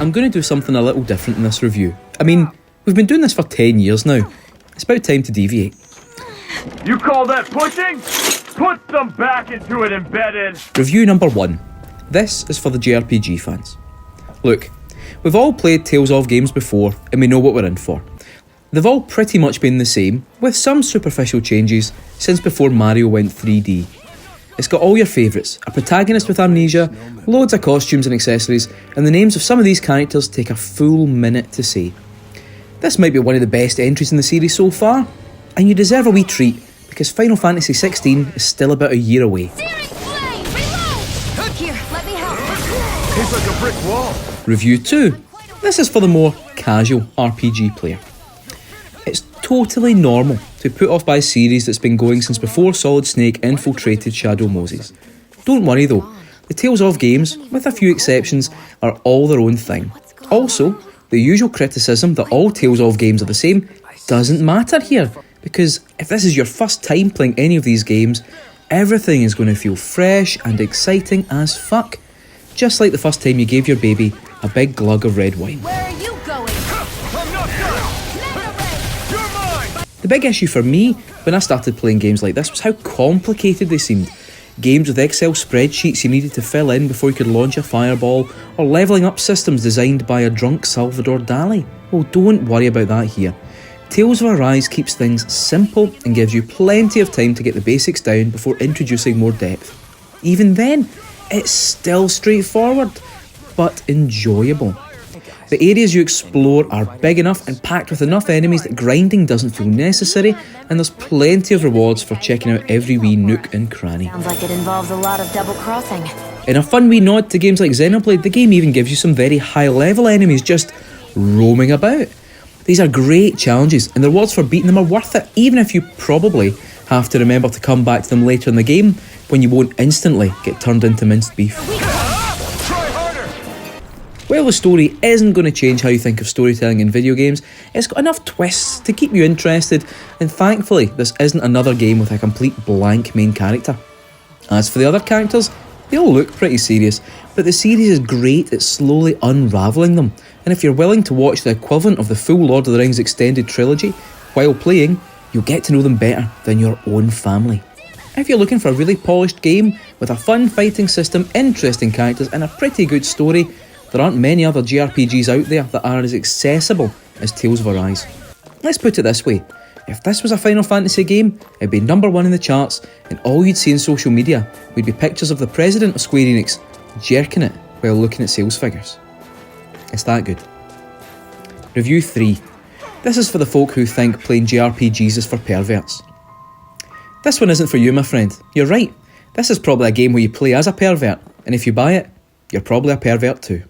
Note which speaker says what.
Speaker 1: I'm going to do something a little different in this review. I mean, we've been doing this for 10 years now. It's about time to deviate.
Speaker 2: You call that pushing? Put some back into it, Embedded!
Speaker 1: Review number 1. This is for the JRPG fans. Look, we've all played Tales of games before and we know what we're in for. They've all pretty much been the same, with some superficial changes, since before Mario went 3D. It's got all your favourites, a protagonist with amnesia, loads of costumes and accessories, and the names of some of these characters take a full minute to say. This might be one of the best entries in the series so far, and you deserve a wee treat, because Final Fantasy XVI is still about a year away.
Speaker 3: Here, let me help.
Speaker 2: He's like a brick wall.
Speaker 1: Review 2. This is for the more casual RPG player. It's totally normal to be put off by a series that's been going since before Solid Snake infiltrated Shadow Moses. Don't worry though, the Tales of games, with a few exceptions, are all their own thing. Also, the usual criticism that all Tales of games are the same doesn't matter here, because if this is your first time playing any of these games, everything is going to feel fresh and exciting as fuck. Just like the first time you gave your baby a big glug of red wine.
Speaker 3: Where are you going?
Speaker 2: I'm not done! You're mine!
Speaker 1: The big issue for me when I started playing games like this was how complicated they seemed. Games with Excel spreadsheets you needed to fill in before you could launch a fireball, or levelling up systems designed by a drunk Salvador Dali. Well, don't worry about that here. Tales of Arise keeps things simple and gives you plenty of time to get the basics down before introducing more depth. Even then, it's still straightforward, but enjoyable. The areas you explore are big enough and packed with enough enemies that grinding doesn't feel necessary, and there's plenty of rewards for checking out every wee nook and cranny.
Speaker 3: Sounds like it involves a lot of double crossing.
Speaker 1: In a fun wee nod to games like Xenoblade, the game even gives you some very high level enemies just roaming about. These are great challenges, and the rewards for beating them are worth it, even if you probably have to remember to come back to them later in the game, when you won't instantly get turned into minced beef.
Speaker 2: Try harder!
Speaker 1: While the story isn't going to change how you think of storytelling in video games, it's got enough twists to keep you interested, and thankfully this isn't another game with a complete blank main character. As for the other characters, they all look pretty serious, but the series is great at slowly unravelling them, and if you're willing to watch the equivalent of the full Lord of the Rings extended trilogy while playing, you'll get to know them better than your own family. If you're looking for a really polished game with a fun fighting system, interesting characters and a pretty good story, there aren't many other JRPGs out there that are as accessible as Tales of Arise. Let's put it this way, if this was a Final Fantasy game, it'd be number 1 in the charts, and all you'd see in social media would be pictures of the president of Square Enix jerking it while looking at sales figures. It's that good. Review 3. This is for the folk who think playing JRPGs is for perverts. This one isn't for you, my friend. You're right. This is probably a game where you play as a pervert, and if you buy it, you're probably a pervert too.